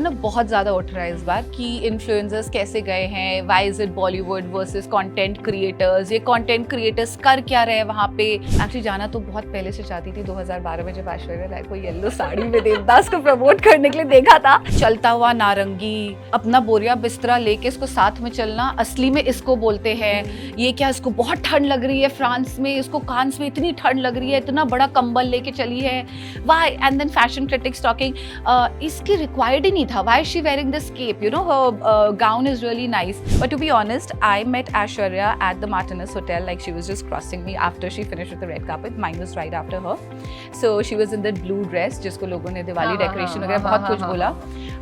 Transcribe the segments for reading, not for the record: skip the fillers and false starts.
ना बहुत ज़्यादा उठ रहा है इस बार कि इन्फ्लुएंसर्स कैसे गए हैं, why is it Bollywood versus content creators, ये कंटेंट क्रिएटर्स कर क्या रहे हैं वहाँ पे। एक्चुअली जाना तो बहुत पहले से चाहती थी, 2012 में जब ऐश्वर्या राय को येलो साड़ी में देवदास को प्रमोट करने के लिए देखा था। चलता हुआ नारंगी, अपना बोरिया बिस्तरा लेके इसको साथ में चलना, असली में इसको बोलते हैं ये क्या, इसको बहुत ठंड लग रही है फ्रांस में, इसको कांस में इतनी ठंड लग रही है, इतना बड़ा कंबल लेके चली है, why. And then fashion critics talking, इसकी रिक्वायर्ड ही नहीं था, why she wearing this cape, you know her gown is really nice. But to be honest, I met Aishwarya at the Martinez Hotel, like she was just crossing me after she finished with the red carpet. Mine was right after her. So she was in that blue dress जिसको लोगों ने Diwali decoration वगैरह बहुत कुछ बोला.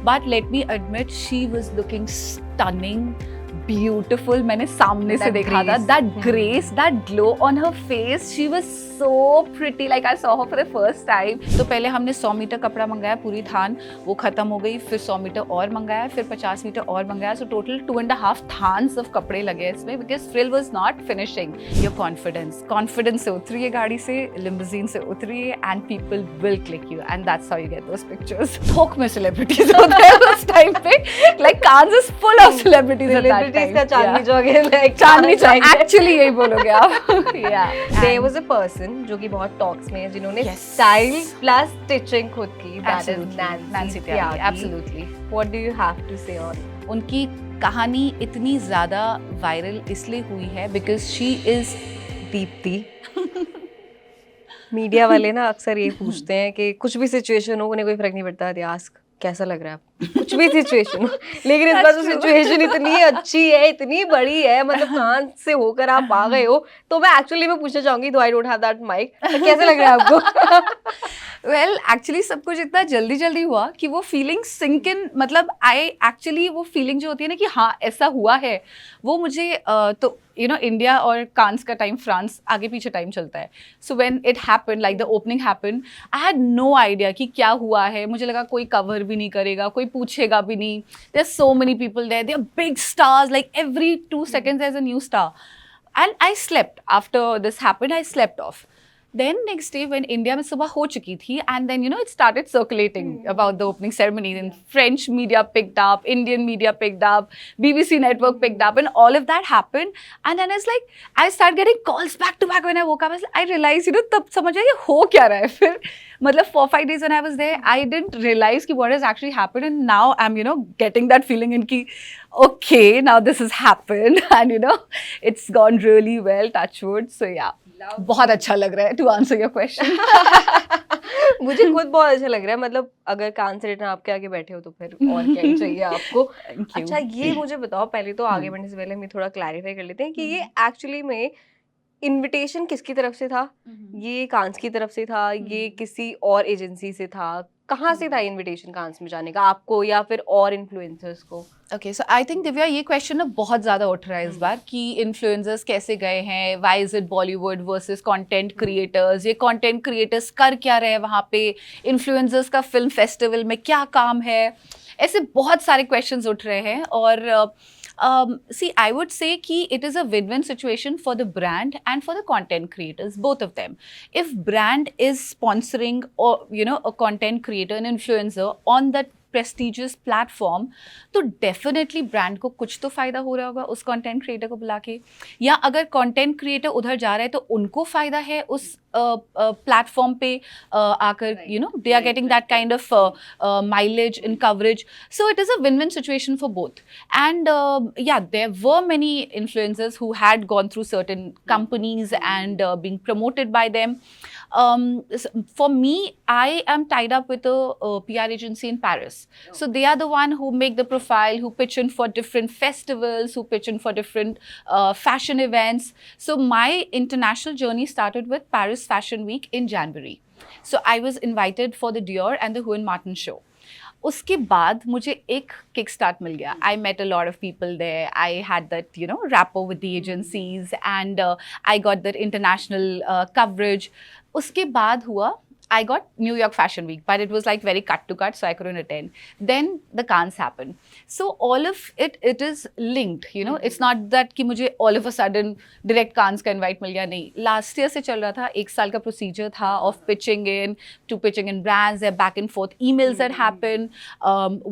But let me admit, she was looking stunning, beautiful. मैंने सामने से देखा था. That grace, that glow on her face, she was so pretty. Like I saw her for the first time. तो पहले हमने 100 मीटर कपड़ा मंगाया पूरी थान, वो खत्म हो गई. फिर 100 मीटर और मंगाया, फिर 50 मीटर और मंगाया. So total 2.5 थान्स of कपड़े लगे इसमें, because frill was not finishing. Your confidence से उतरी है गाड़ी से, limousine से उतरी है, and people will click you, and that's how you get those pictures. थोक में celebrities होते हैं उस time पे. Like Cannes is full of celebrities at that time. का चांदनी चौक है, like चांदनी चौक. Actually यही बोलोगे आप. Yeah. There was a person जो कि बहुत टॉक्स में है, जिन्होंने स्टाइल प्लस स्टिचिंग खुद की. That is Nancy Tyagi. Absolutely. What do you have to say on? उनकी कहानी इतनी ज़्यादा वायरल इसलिए हुई है because she is Deepti. Media वाले ना अक्सर ये पूछते हैं कि कुछ भी सिचुएशन हो, उन्हें कोई फर्क नहीं पड़ता, दे आस्क कैसा लग रहा है आपको, कुछ भी सिचुएशन हो. लेकिन इस बार तो सिचुएशन इतनी अच्छी है, इतनी बड़ी है, मतलब कान से होकर आप आ गए हो, तो मैं एक्चुअली मैं पूछना चाहूंगी, though I don't have that mic, कैसा लग रहा है आपको? वेल एक्चुअली सब कुछ इतना जल्दी जल्दी हुआ कि वो फीलिंग सिंक इन, मतलब आई एक्चुअली वो फीलिंग जो होती है ना कि हाँ ऐसा हुआ है, वो मुझे तो यू नो इंडिया और कांस का टाइम, फ्रांस आगे पीछे टाइम चलता है. So when it happened, like the opening happened, I had no idea कि क्या हुआ है. मुझे लगा कोई कवर भी नहीं करेगा, कोई पूछेगा भी नहीं. There are so many people there, they are big stars, like every 2 seconds there's a new star. And I slept after this happened. I slept off. Then next day when India में सुबह हो चुकी थी, and then you know it started circulating about the opening ceremony, and French media picked up, Indian media picked up, BBC network picked up, and all of that happened. And then it's like I started getting calls back to back when I woke up. I realized, you know, तब समझ आया ये हो क्या रहा है. फिर मतलब 4-5 days when I was there, I didn't realize कि what has actually happened, and now I'm, you know, getting that feeling in कि okay, now this has happened, and you know it's gone really well, touch wood. So yeah. बहुत अच्छा लग रहा है to answer your question. मुझे खुद बहुत अच्छा लग रहा है, मतलब अगर कान से रिटर्न आपके आगे बैठे हो तो फिर और क्या ही चाहिए आपको. अच्छा ये मुझे बताओ, पहले तो आगे बढ़ने से पहले हम थोड़ा क्लैरिफाई कर लेते हैं कि ये एक्चुअली में इनविटेशन किसकी तरफ से था? ये कांस की तरफ से था, ये किसी और एजेंसी से था, कहाँ से था इनविटेशन कांस में जाने का, आपको या फिर और इन्फ्लुएंसर्स को? Okay, so I think Divya ये क्वेश्चन ना बहुत ज़्यादा उठ रहा है इस बार कि इन्फ्लुएंसर्स कैसे गए हैं, why is it Bollywood versus content creators, ये कंटेंट क्रिएटर्स कर क्या रहे हैं वहाँ पे, इन्फ्लुएंसर्स का फिल्म फेस्टिवल में क्या काम है. ऐसे बहुत सारे क्वेश्चंस उठ रहे हैं. और see, I would say कि it is a win-win situation for the brand and for the content creators, both of them. If brand is sponsoring or you know a content creator, an influencer on that prestigious platform, तो definitely brand को कुछ तो फ़ायदा हो रहा होगा उस content creator को बुला के, या अगर कंटेंट क्रिएटर उधर जा रहा है तो उनको फ़ायदा है उस प्लेटफॉर्म पे आकर, you know they are getting that kind of mileage in coverage. So it is a win win situation for both. And yeah, there were many influencers who had gone through certain companies and being promoted by them. For me, I am tied up with a PR agency in Paris. So they are the one who make the profile, who pitch in for different festivals, who pitch in for different fashion events. So my international journey started with Paris Fashion Week in January. So I was invited for the Dior and the Huan Martin show. उसके बाद मुझे एक kick start मिल गया. I met a lot of people there, I had that you know rapport with the agencies, and I got that international coverage. उसके बाद हुआ I got New York Fashion Week, but it was like very cut to cut, so I couldn't attend. Then the Cannes happened. So all of it is linked, you know. It's not that कि मुझे all of a sudden direct Cannes का invite मिल गया, नहीं. Last year से चल रहा था, 1 साल का procedure था of pitching in brands, there back and forth emails that happen.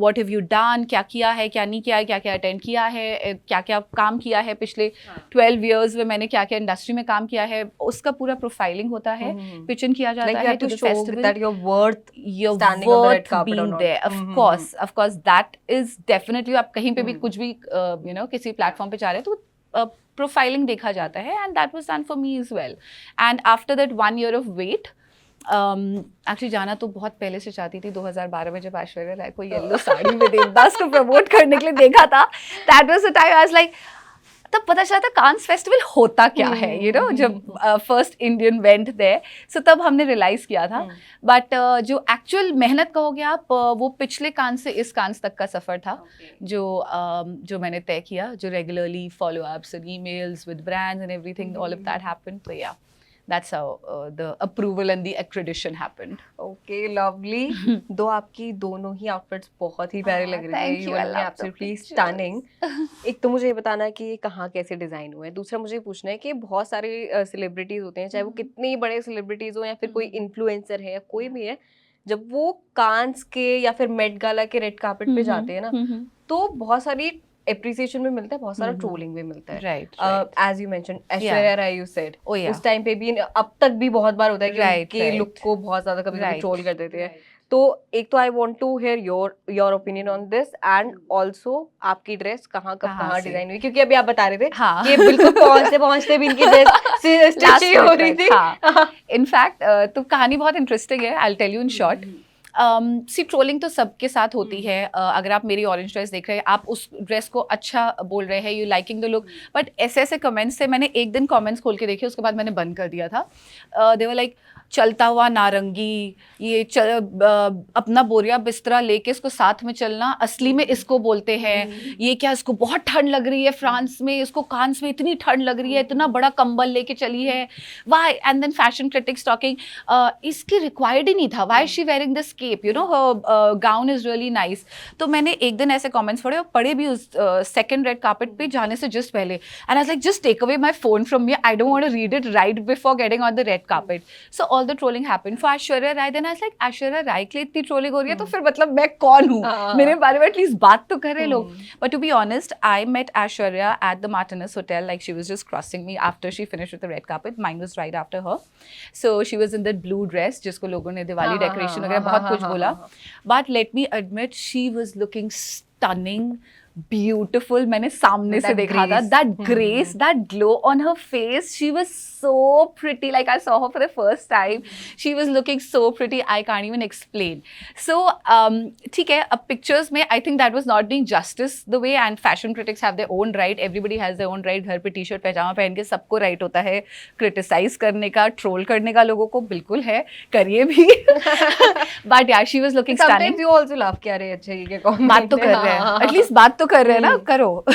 What have you done? क्या किया है, क्या नहीं किया है, क्या क्या attend किया है, क्या क्या काम किया है पिछले 12 years में मैंने क्या क्या industry में काम किया है, उसका पूरा profiling होता है, pitch in किया जाता है to the festival. That you're worth standing on the red carpet being or not. there. Of course, that is definitely. आप कहीं पे भी कुछ भी you know किसी platform पे जा रहे हैं तो profiling देखा जाता है, and that was done for me as well. And after that 1 year of wait, actually जाना तो बहुत पहले से चाहती थी. 2012 में जब ऐश्वर्या राय को येलो साड़ी में देवदास को प्रमोट करने के लिए देखा था, that was the time I was like, तब पता चला था कांस फेस्टिवल होता क्या है, यू नो, जब फर्स्ट इंडियन वेंट देयर. सो तब हमने रियलाइज किया था. बट जो एक्चुअल मेहनत कहोगे आप, वो पिछले कांस से इस कांस तक का सफर था, जो मैंने तय किया, जो regularly follow ups and emails with brands and everything, all of that happened. तो या, that's how the approval and the accreditation happened. Okay, lovely. दो आपकी दोनों ही outfits बहुत ही प्यारे लग रहे थे. You are absolutely stunning. एक तो मुझे ये बताना है कि ये कहाँ कैसे डिजाइन हुए हैं. दूसरा मुझे पूछना है कि बहुत सारे सेलिब्रिटीज होते हैं, चाहे वो कितने बड़े सेलिब्रिटीज हो या फिर कोई इन्फ्लुएंसर है या कोई भी है, जब वो कांस के या फिर मेट गाला के रेड कार्पेट पे जाते हैं ना, तो बहुत सारी एप्रिसिएशन भी मिलता है, बहुत सारा ट्रोलिंग भी मिलता है. Right. As you mention Aishwarya Rai, you said yeah. उस टाइम पे भी, अब तक भी बहुत बार होता है कि Right, उनके right. लुक को बहुत ज्यादा कभी Right. ट्रोल कर देते हैं. तो एक तो I want to hear your opinion on this, and also आपकी ड्रेस कहाँ से? डिजाइन हुई, क्योंकि अभी आप बता रहे थे हाँ. कि बिल्कुल पहुंचते भी इनकी ड्रेस स्टिच हो रही थी. इनफैक्ट तो कहानी बहुत इंटरेस्टिंग है. I will tell you in short. See trolling तो सबके साथ होती है. अगर आप मेरी ऑरेंज ड्रेस देख रहे हैं, आप उस ड्रेस को अच्छा बोल रहे हैं, you liking the look, but ऐसे कमेंट्स से मैंने एक दिन कमेंट्स खोल के देखे, उसके बाद मैंने बंद कर दिया था. दे वर लाइक, चलता हुआ नारंगी, ये अपना बोरिया बिस्तरा लेके इसको साथ में चलना, असली में इसको बोलते हैं. ये क्या, इसको बहुत ठंड लग रही है फ्रांस में, इसको कांस में इतनी ठंड लग रही है, इतना बड़ा कंबल लेके चली है, why. And then fashion critics talking, इसकी रिक्वायर्ड ही नहीं था, why she wearing this cape, you know, gown is really nice. तो मैंने एक दिन ऐसे कमेंट्स पढ़े, और पढ़े भी उस सेकंड रेड कार्पेट पे जाने से जस्ट पहले. And I was like, just take away my phone from me, I don't want to read it right before getting on the red carpet. So all the trolling happened for Aishwarya Rai. Then I was like, Aishwarya Rai के लिए इतनी trolling हो रही है, तो फिर मतलब मैं कौन हूँ, मेरे बारे में एटलीस्ट बात तो करे लोग. But to be honest, I met Aishwarya at the Martinez hotel, like she was just crossing me after she finished with the red carpet. Mine was right after her. So she was in that blue dress, जिसको लोगों ने Diwali decoration वगैरह बहुत कुछ बोला. But let me admit, she was looking stunning, beautiful. मैंने सामने से देखा था, that grace, that glow on her face. She was so pretty. Like I saw her for the first time. She was looking so pretty. I can't even explain. So ठीक है, अब pictures में I think that was not doing justice the way. And fashion critics have their own right. Everybody has their own right. घर पे T-shirt पैजामा पहन के सबको right होता है criticize करने का, troll करने का. लोगों को बिल्कुल है, करिए भी. But yeah, she was looking stunning. Sometimes you also laugh, क्या रे अच्छे ये comment बात तो कर रहे हैं, एटलीस्ट बात तो कर रहे हैं ना, करो.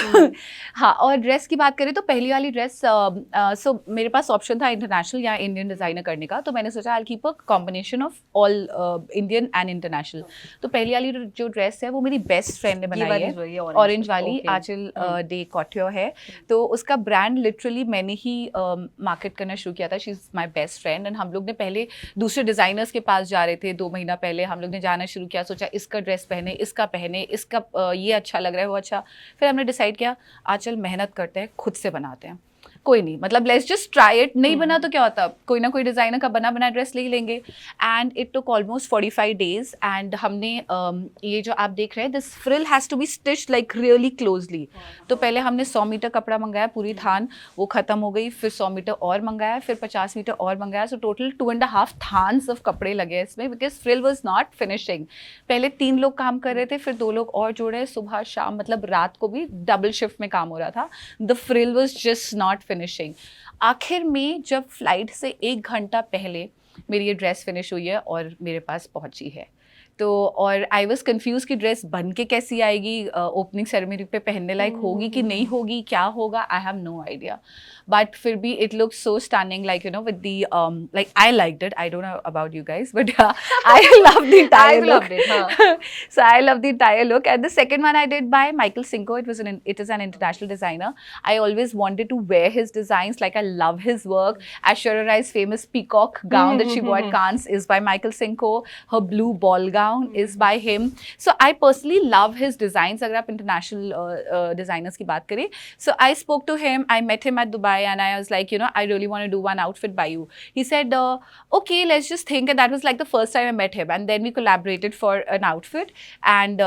हाँ, और ड्रेस की बात करें तो पहली वाली ड्रेस, सो मेरे पास ऑप्शन था इंटरनेशनल या इंडियन डिजाइनर करने का, तो मैंने सोचा I keep a combination of all Indian and international. तो पहली वाली जो ड्रेस है वो मेरी बेस्ट फ्रेंड ने बनाई है, ऑरेंज वाली, आंचल डे कॉट्रियो है. तो उसका ब्रांड लिटरली मैंने ही मार्केट करना शुरू किया था. She is my best friend. And हम लोग ने पहले दूसरे डिजाइनर्स के पास जा रहे थे, 2 महीना पहले हम लोग ने जाना शुरू किया, सोचा इसका ड्रेस पहने, इसका ये अच्छा लग रहा है, वो अच्छा. फिर हमने डिसाइड किया, आजकल मेहनत करते हैं, खुद से बनाते हैं. कोई नहीं, मतलब लेट्स जस्ट ट्राई इट. नहीं बना तो क्या होता, कोई ना कोई डिजाइनर का बना ड्रेस ले लेंगे. And it took almost 45 days. And हमने ये जो आप देख रहे हैं, this frill has to be stitched like really closely. तो पहले हमने 100 मीटर कपड़ा मंगाया, पूरी थान, वो खत्म हो गई. फिर 100 मीटर और मंगाया, फिर 50 मीटर और मंगाया. सो टोटल 2.5 थान्स ऑफ कपड़े लगे इसमें, because frill was not finishing. पहले 3 लोग काम कर रहे थे, फिर 2 लोग और जोड़े, सुबह शाम, मतलब रात को भी डबल शिफ्ट में काम हो रहा था. The frill was just not finishing. आखिर में जब फ्लाइट से 1 घंटा पहले मेरी ये ड्रेस फिनिश हुई है और मेरे पास पहुंची है, तो और आई वॉज कन्फ्यूज कि ड्रेस बन के कैसी आएगी, ओपनिंग सेरेमनी पे पहनने लायक होगी कि नहीं होगी, क्या होगा, I have no idea. But फिर भी it looks so stunning, like you know with the like I liked it. I don't know about you guys, but yeah, I love the entire look. loved it, huh? So I love the entire look. And the second one I did by Michael Cinco. It is an international designer. I always wanted to wear his designs. Like I love his work. Aishwarya Rai's famous peacock gown that she wore at Cannes is by Michael Cinco. Her blue ball gown is by him. So I personally love his designs. अगर आप international designers की बात करें, so I spoke to him. I met him at Dubai. And I was like, you know, I really want to do one outfit by you. He said, okay, let's just think. And that was like the first time I met him. And then we collaborated for an outfit. And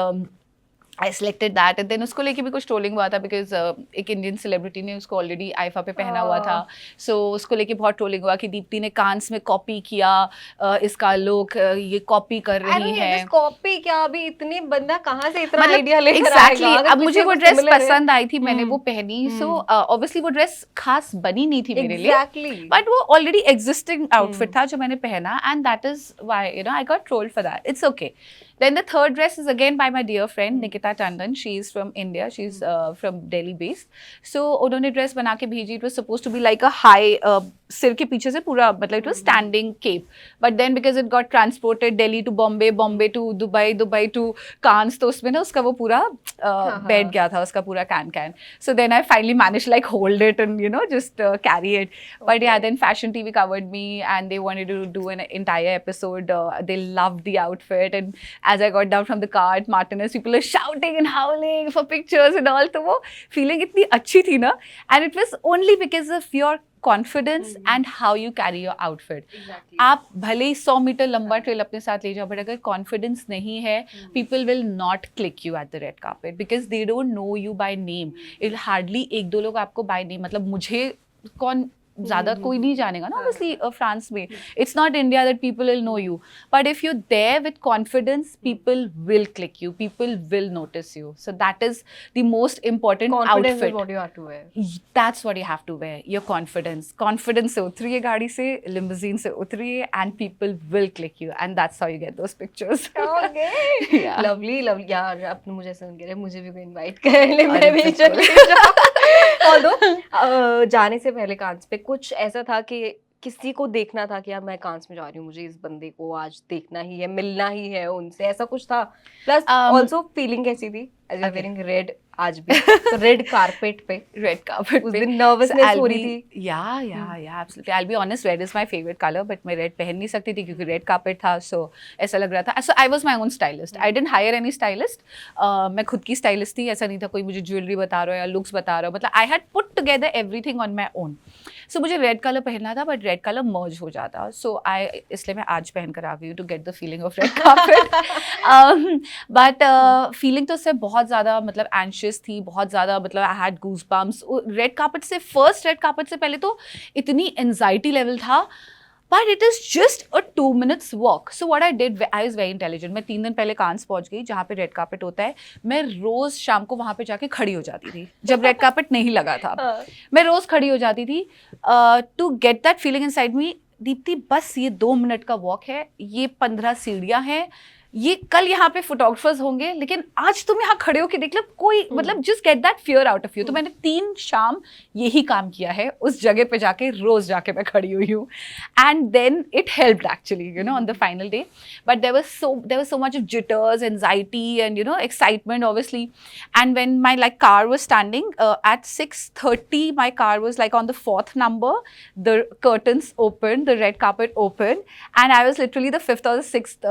I selected that. And then उसको लेके भी कुछ trolling हुआ था because एक Indian celebrity ने उसको already IIFA पे पहना हुआ था. सो उसको लेके बहुत ट्रोलिंग हुआ कि दीप्ति ने कांस में कॉपी किया इसका लुक, ये कॉपी कर रही है. कॉपी क्या, अभी इतने बंदा कहाँ से इतना आइडिया मतलब लेकर एग्जैक्टली. आएगा? अब मुझे वो ड्रेस पसंद आई थी, मैंने वो पहनी. सो ऑब्वियसली वो ड्रेस खास बनी नहीं थी मेरे लिए, बट वो ऑलरेडी एग्जिस्टिंग आउटफिट था जो मैंने पहना. And that is why you know I got trolled for that. It's okay. Then the third dress is again by my dear friend Nikita Tandon. She is from India. She's from Delhi based. So उन्होंने dress बना के भेजी. It was supposed to be like a high सिर के पीछे से पूरा मतलब it was standing cape. But then because it got transported Delhi to Bombay, Bombay to Dubai, Dubai to Cannes, तो उसमें ना उसका वो पूरा बैठ गया था उसका पूरा can. So then I finally managed to like hold it and you know just carry it. But yeah, then Fashion TV covered me and they wanted to do an entire episode. They loved the outfit and as I got down from the car at Martinez, people are shouting and howling for pictures and all. तो वो feeling इतनी अच्छी थी ना. And it was only because of your confidence and how you carry your outfit. Exactly. आप भले ही 100 metre लंबा trail अपने साथ ले जाओ, बट अगर कॉन्फिडेंस नहीं है, people will not click you at the red carpet because they don't know you by name. It hardly एक दो लोग आपको by name, मतलब मुझे कौन ज़्यादा कोई नहीं जानेगा ना ऑब्वियसली फ्रांस में. It's not India that people will know you, but if you there with confidence people will click you, people will notice you. So that is the most important outfit. That's what you have to wear. Your confidence से उतरिए गाड़ी से, limousine से उतरिए, and people will click you, and that's how you get those pictures. Lovely lovely यार. अब मुझे ऐसा लग रहा है मुझे भी कोई इनवाइट कर ले, मैं भी चली जाऊं. ऑल्दो जाने से पहले कांस पे कुछ ऐसा था कि किसी को देखना था कि यार मैं कांस में जा रही हूँ, मुझे इस बंदे को आज देखना ही है, मिलना ही है उनसे, ऐसा कुछ था? प्लस ऑल्सो फीलिंग कैसी थी एज यू वेयरिंग रेड आज भी, तो रेड कारपेट पे उस दिन नर्वसनेस हो रही थी? या absolutely. I will be honest, red is my favourite colour, but मैं रेड पहन नहीं सकती थी क्योंकि रेड कारपेट था. सो ऐसा लग रहा था. So I was my own stylist. I didn't hire any stylist. मैं खुद की स्टाइलिस्ट थी. ऐसा नहीं था कोई मुझे ज्वेलरी बता रहा हो या लुक्स बता रहा हो. मतलब I had put together everything on my own. So मुझे रेड कलर पहनना था, बट रेड कलर मर्ज हो जाता. सो इसलिए मैं आज पहन कर आ गई हूँ to get the feeling of red carpet. But feeling तो उससे बहुत ज़्यादा मतलब एंशियस थी, बहुत ज़्यादा मतलब I had goose bumps. Red carpet से फर्स्ट रेड कार्पेट से पहले तो इतनी एंजाइटी लेवल था. But it is just a 2 minutes walk. So what I did, I was very intelligent. मैं 3 दिन पहले कांस पहुंच गई जहाँ पे रेड कार्पेट होता है. मैं रोज शाम को वहाँ पे जाके खड़ी हो जाती थी जब रेड कार्पेट नहीं लगा था. मैं रोज खड़ी हो जाती थी to get that feeling inside me. Deepti बस ये 2 मिनट का वॉक है, ये 15 सीढ़ियाँ हैं, ये कल यहाँ पे फोटोग्राफर्स होंगे, लेकिन आज तुम यहाँ खड़े हो के देख लो कोई मतलब just get that fear out of you. तो मैंने 3 शाम यही काम किया है उस जगह पे जाके, रोज जाके मैं खड़ी हुई हूँ. And then it helped actually you know on the final day. But there was so much of jitters, anxiety and you know excitement obviously. And when my like car was standing at 6:30, my car was like on the 4th number. The curtains opened, the red carpet opened, and I was literally the 5th or the 6th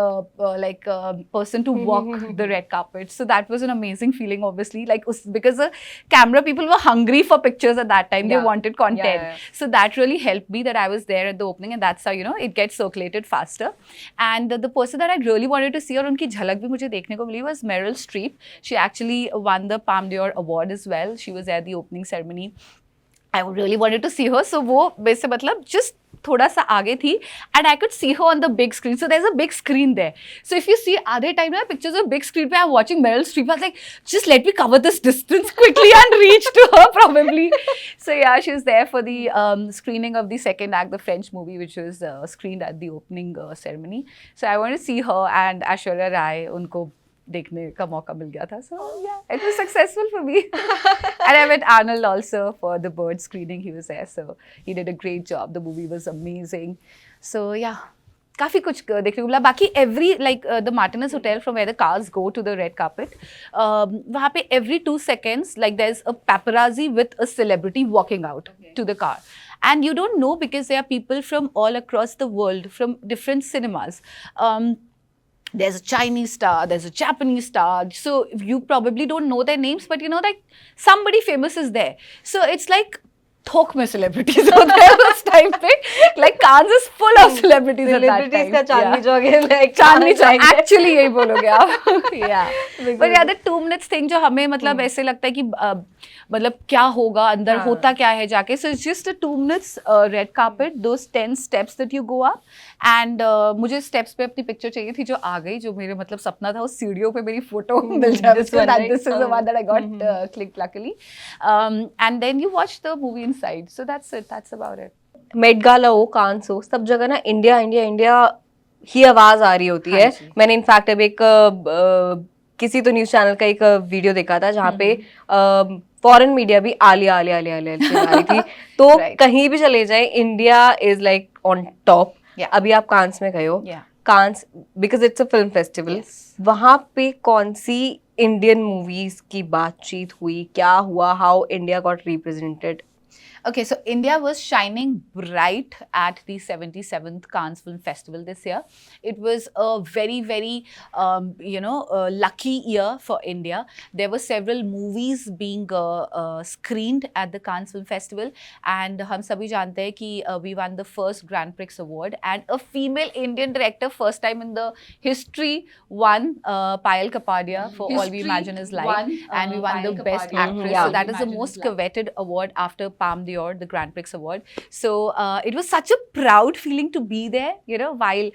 person to walk the red carpet. So that was an amazing feeling obviously, like because the camera people were hungry for pictures at that time. They wanted content. So that really helped me that I was there at the opening, and that's how you know it gets circulated faster. And the person that I really wanted to see और उनकी झलक भी मुझे देखने को मिली was Meryl Streep. She actually won the Palme d'Or award as well. She was at the opening ceremony. I really wanted to see her. So वो वैसे मतलब just थोड़ा सा आगे थी and I could see her on the big screen. So there's a big screen there. So if you see आधे time ना pictures of big screen पे I'm watching Meryl Streep. I was like, just let me cover this distance quickly and reach to her probably. So yeah, she was there for the screening of the second act, the French movie, which was screened at the opening ceremony. So I wanted to see her and Aishwarya Rai. उनको देखने का मौका मिल गया था. So yeah, it was successful for me. And I met Arnold also for the Bird screening. He was there, so he did a great job. The movie was amazing. So yeah, काफी कुछ देखने को मिला. बाकी every like the Martinez Hotel from where the cars go to the red carpet, वहाँ पे every 2 seconds like there's a paparazzi with a celebrity walking out to the car. And you don't know because there are people from all across the world from different cinemas. There's a Chinese star, there's a Japanese star. So you probably don't know their names, but you know that somebody famous is there. So it's like थोक में celebrities होते हैं उस time पे. Like Cannes is full of celebrities at that time. Celebrities का चांदनी चौक है, like Chandni Chowk. Actually यही बोलोगे आप. Yeah. But yeah, the 2 minutes thing जो हमें मतलब ऐसे लगता है कि मतलब क्या होगा अंदर, होता क्या है जाके. So it's just a 2 minutes red carpet, those 10 steps that you go up. And मुझे steps पे अपनी picture चाहिए थी जो आ गई, जो मेरे मतलब सपना था उस सीढ़ियों पे मेरी photo मिल जाए. This is the one that I got clicked luckily. And then you watch the movie inside. So that's it. That's about it. Met Gala हो, कांस हो, सब जगह ना इंडिया इंडिया इंडिया ही आवाज आ रही होती है. मैंने इनफैक्ट अब एक किसी तो न्यूज चैनल का एक वीडियो देखा था जहाँ पे फॉरेन मीडिया भी आलिया आलिया आलिया आलिया आ रही थी. तो कहीं भी चले जाए India is like on top. अभी आप कांस में गए हो, Cannes because it's a film festival, वहां पे कौन सी इंडियन मूवीज की बातचीत हुई, क्या हुआ, how India got represented? Okay, so India was shining bright at the 77th Cannes Film Festival this year. It was a very, very, lucky year for India. There were several movies being screened at the Cannes Film Festival, and हम सभी जानते हैं कि we won the first Grand Prix award, and a female Indian director, first time in the history, won Payal Kapadia for All We Imagine Is Life, and we won the Best Actress. So that is the most coveted award after Palme d'Or, the Grand Prix award. So it was such a proud feeling to be there, you know, while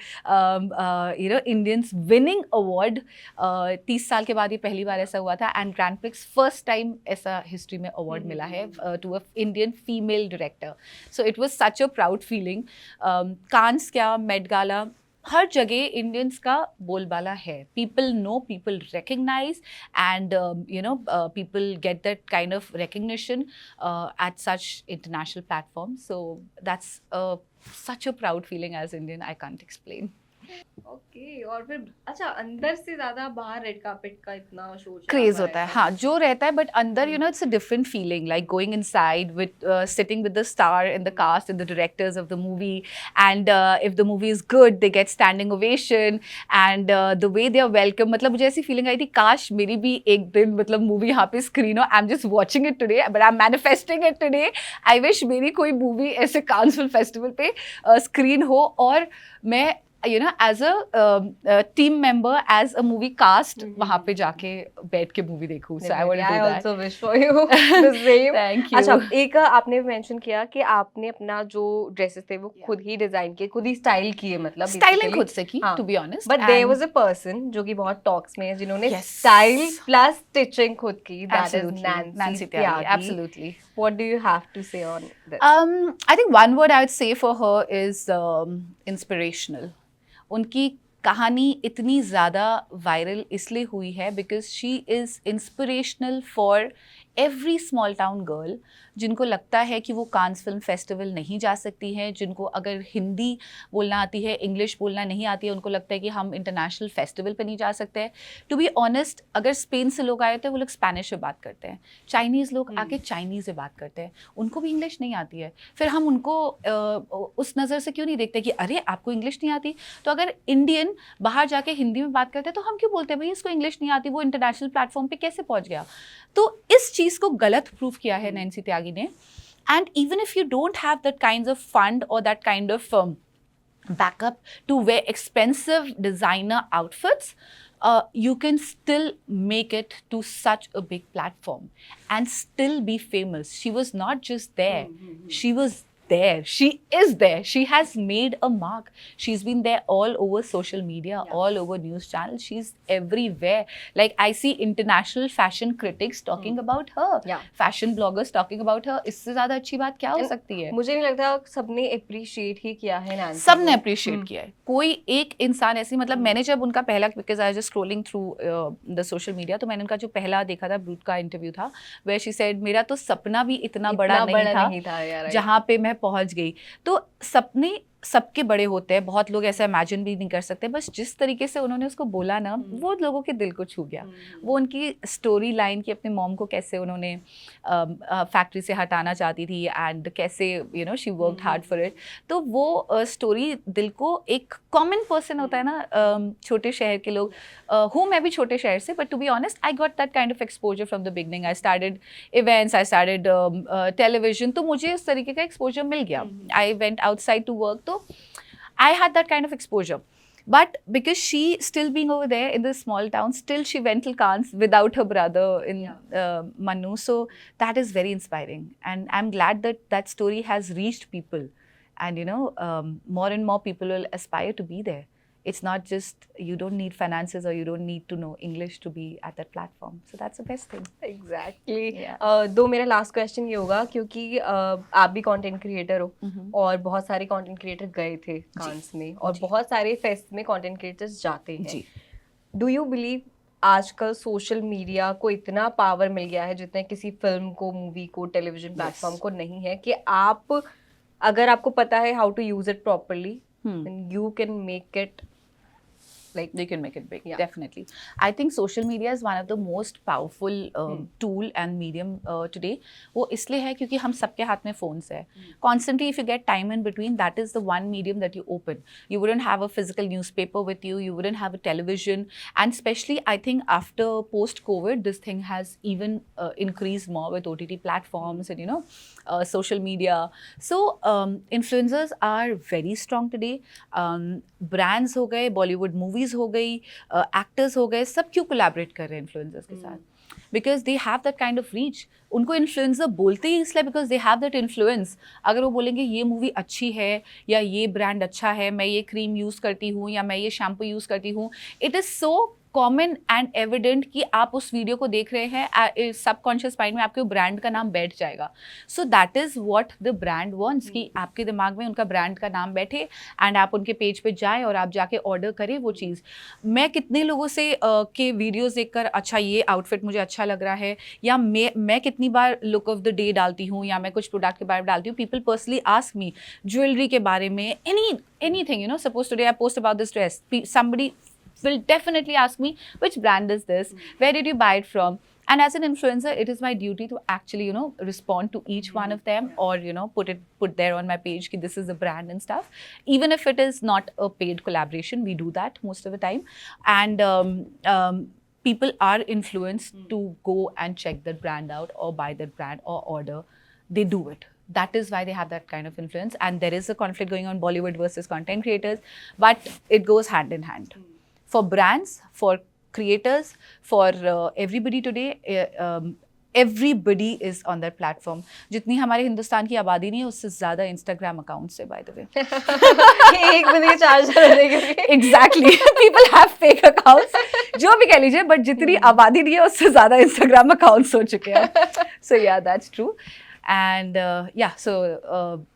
Indians winning award. 30 साल के बाद ये पहली बार ऐसा हुआ था, and Grand Prix first time ऐसा history में award मिला है to a Indian female director. So it was such a proud feeling. Cannes क्या, Met Gala, हर जगह इंडियंस का बोलबाला है. People know, people recognise, and people get that kind of recognition at such international platform. So that's such a proud feeling as Indian, I can't explain. Okay. और फिर अच्छा, अंदर से ज्यादा बाहर रेड कार्पेट का इतना शो क्रेज होता है. हाँ, जो रहता है, बट अंदर you know it's a different feeling, like going inside with sitting with the star in the cast and the directors of the movie, and if the movie is good they get standing ovation, and the way they are welcome. मतलब मुझे ऐसी feeling आई थी काश मेरी भी एक दिन मतलब मूवी यहाँ पे स्क्रीन हो. I am just watching it today, but I am manifesting it today. I wish मेरी कोई मूवी ऐसे कांस फिल्म फेस्टिवल पे स्क्रीन हो, और मैं as a team member, as a movie cast, वहाँ पे जाके बैठ के मूवी देखूँ. So I want to do that. I also wish for you the same. Thank you. अच्छा, एक आपने मेंशन किया कि आपने अपना जो ड्रेसेस थे वो खुद ही डिजाइन किए, खुद ही स्टाइल किए, मतलब स्टाइलिंग खुद से की, to be honest. But there was a person जो कि बहुत टॉक्स में है जिन्होंने स्टाइल प्लस स्टिचिंग खुद की. That is Nancy Tyagi. Absolutely. What do you have to say on this? I think one word I would say for her is inspirational. उनकी कहानी इतनी ज़्यादा वायरल इसलिए हुई है because she is inspirational for every small town girl जिनको लगता है कि वो कांस फिल्म फेस्टिवल नहीं जा सकती हैं, जिनको अगर हिंदी बोलना आती है, इंग्लिश बोलना नहीं आती है, उनको लगता है कि हम इंटरनेशनल फेस्टिवल पे नहीं जा सकते हैं. टू बी ऑनेस्ट, अगर स्पेन से लोग आए थे वो लोग स्पेनिश में बात करते हैं, चाइनीज़ लोग आके चाइनीज़ में बात करते हैं, उनको भी इंग्लिश नहीं आती है. फिर हम उनको उस नज़र से क्यों नहीं देखते कि अरे आपको इंग्लिश नहीं आती. तो अगर इंडियन बाहर जाके हिंदी में बात करते हैं तो हम क्यों बोलते हैं भाई इसको इंग्लिश नहीं आती, वो इंटरनेशनल प्लेटफॉर्म पे कैसे पहुँच गया. तो इस चीज़ को गलत प्रूव किया है नैन्सी त्यागी ने. And even if you don't have that kinds of fund or that kind of backup to wear expensive designer outfits, you can still make it to such a big platform and still be famous. She was not just there, she was there. She is there. She has made a mark. She's been there all over social media, all over news channels. She's everywhere. Like I see international fashion critics talking about her, fashion bloggers talking about her. इससे ज़्यादा अच्छी बात क्या हो सकती है? मुझे नहीं लगता सबने appreciate ही किया है नैन्सी को. सबने appreciate किया है. कोई एक इंसान ऐसी, मतलब मैंने जब उनका पहला, because I was just scrolling through the social media, तो मैंने उनका जो पहला देखा था ब्रूट का इंटरव्यू था, where she said मेरा तो सपना भी इतना बड़ा नहीं था जहाँ पे मैं पहुंच गई. तो सपने सबके बड़े होते हैं, बहुत लोग ऐसा इमेजिन भी नहीं कर सकते. बस जिस तरीके से उन्होंने उसको बोला ना, वो लोगों के दिल को छू गया. वो उनकी स्टोरी लाइन की, अपने मॉम को कैसे उन्होंने फैक्ट्री से हटाना चाहती थी एंड कैसे you know she worked hard for it. तो वो स्टोरी दिल को, एक कॉमन पर्सन होता है ना, छोटे शहर के लोग, हूँ मैं भी छोटे शहर से, but to be honest I got that kind of exposure from the beginning. I started events, I started television, तो मुझे उस तरीके का एक्सपोजर मिल गया. I went outside to work, तो I had that kind of exposure. But because she, still being over there in this small town, still she went till Cannes without her brother in Manu. So that is very inspiring. And I'm glad that that story has reached people. And you know, more and more people will aspire to be there. It's not just, you don't need finances or you don't need to know English to be at that platform. So that's the best thing. Exactly. दो मेरा last question ये होगा, क्योंकि आप भी content creator हो और बहुत सारे कंटेंट क्रिएटर गए थे कांस में, और बहुत सारे फेस्ट में कंटेंट क्रिएटर्स जाते हैं. डू यू बिलीव आजकल सोशल मीडिया को इतना पावर मिल गया है जितना किसी फिल्म को, मूवी को, टेलीविजन प्लेटफॉर्म को नहीं है, कि आप, अगर आपको पता है how to use it properly, you can make it, like they can make it big. Definitely. I think social media is one of the most powerful tool and medium today. वो इसलिए है क्योंकि हम सबके हाथ में phones है. Constantly, if you get time in between, that is the one medium that you open. You wouldn't have a physical newspaper with you. You wouldn't have a television. And especially, I think after post-COVID, this thing has even increased more with OTT platforms and, you know, social media. So, influencers are very strong today. Brands हो गए, Bollywood movies हो गई, actors हो गए, सब क्यों collaborate कर रहे हैं इन्फ्लुएंसर्स के साथ? Because they have that kind of reach. उनको इन्फ्लुएंसर बोलते ही इसलिए because they have that influence. अगर वो बोलेंगे ये मूवी अच्छी है, या ये ब्रांड अच्छा है, मैं ये क्रीम यूज़ करती हूँ, या मैं ये शैम्पू यूज़ करती हूँ, it is so common and evident कि आप उस वीडियो को देख रहे हैं, सबकॉन्शियस माइंड में आपके ब्रांड का नाम बैठ जाएगा. So that is what the brand wants, कि आपके दिमाग में उनका ब्रांड का नाम बैठे एंड आप उनके पेज पे जाएं और आप जाके ऑर्डर करें वो चीज़. मैं कितने लोगों से के वीडियोस देखकर, अच्छा ये आउटफिट मुझे अच्छा लग रहा है, या मैं कितनी बार लुक ऑफ द डे डालती हूँ, या मैं कुछ प्रोडक्ट के बारे में डालती हूँ. People personally ask me jewellery के बारे में, anything, you know. Suppose today I post about this dress, somebody will definitely ask me, which brand is this, where did you buy it from? And as an influencer, it is my duty to actually, you know, respond to each one of them, or you know, put there on my page ki this is the brand and stuff. Even if it is not a paid collaboration, we do that most of the time. And people are influenced to go and check that brand out, or buy that brand, or order. They do it. That is why they have that kind of influence. And there is a conflict going on, Bollywood versus content creators, but it goes hand in hand. For brands, for creators, for everybody today, everybody is on that platform. जितनी हमारे हिंदुस्तान की आबादी नहीं है, उससे ज़्यादा Instagram accounts है, by the way. एक बंदे के 4 देंगे. Exactly. People have fake accounts. जो भी कह लीजिए, but जितनी आबादी नहीं है, उससे ज़्यादा इंस्टाग्राम अकाउंट्स हो चुके हैं. So yeah, that's true. And yeah, so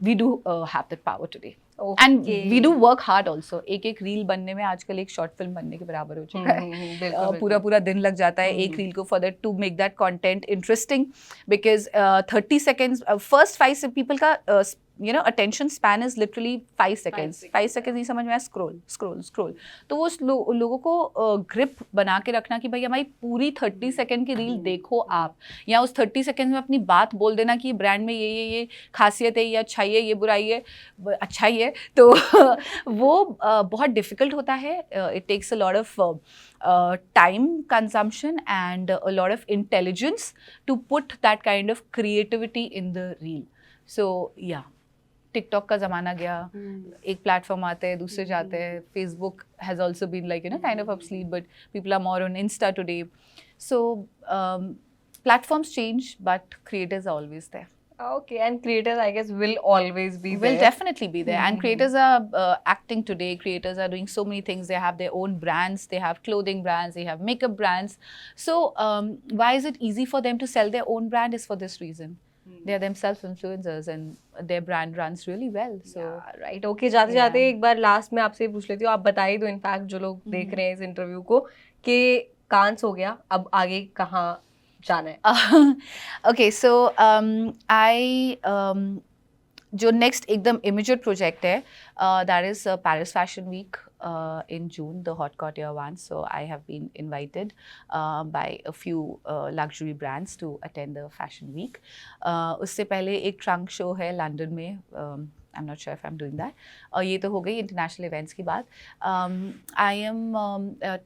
we do have that power today. And we do work hard also. एक रील बनने में आजकल एक शॉर्ट फिल्म बनने के बराबर हो चुका है. पूरा दिन लग जाता है एक रील को, for that to make that content interesting, because 30 seconds, first 5 people का you know, attention span is literally 5 seconds. 5 seconds नहीं समझ में आया, scroll. तो वो लोगों को ग्रिप बना के रखना कि भाई हमारी पूरी 30 सेकंड की रील देखो आप, या उस 30 सेकंड में अपनी बात बोल देना कि ब्रांड में ये खासियत है, ये अच्छाई है, ये बुराई है, अच्छाई है. तो वो बहुत डिफिकल्ट होता है. It takes a lot of time consumption and a lot of intelligence to put that kind of creativity in the reel. So yeah. TikTok का ज़माना गया, एक प्लेटफॉर्म आते हैं दूसरे जाते हैं. Facebook has also been like kind of obsolete, but people are more on Insta today. So platforms change, but creators are always there. Okay, and creators, I guess, will always be Will there. definitely be there. And creators are acting today. Creators are doing so many things. They have their own brands. They have clothing brands. They have makeup brands. So why is it easy for them to sell their own brand? Is for this reason. They are themselves influencers and their brand runs really well. So right, okay. जाते जाते एक बार last में आपसे पूछ लेती हूँ, आप बता ही दो इनफैक्ट जो लोग देख रहे हैं इस इंटरव्यू को, कि कांस हो गया, अब आगे कहाँ जाना है? Okay, so जो नेक्स्ट एकदम इमीडिएट प्रोजेक्ट है, that is Paris Fashion Week in June, the Hot Couture one. So I have been invited by a few luxury brands to attend the fashion week. उससे पहले एक trunk show है London में. I'm not sure if I'm doing that. और ये तो हो गई इंटरनेशनल इवेंट्स की बात. I am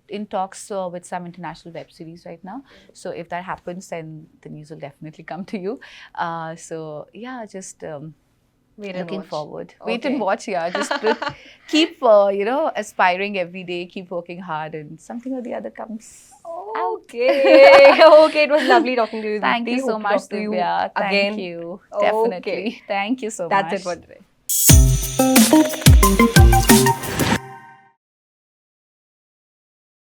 in talks with some international web series right now. So if that happens, then the news will definitely come to you. So yeah, just Wait and looking watch. forward. Wait Okay. and watch, yeah. Just keep, aspiring every day, keep working hard, and something or the other comes. Okay. Okay, it was lovely talking to you. Thank Deepti. you so Hope to much, talk to you Divya. again. Thank you. Okay. Definitely. Thank you so That's much. it for today.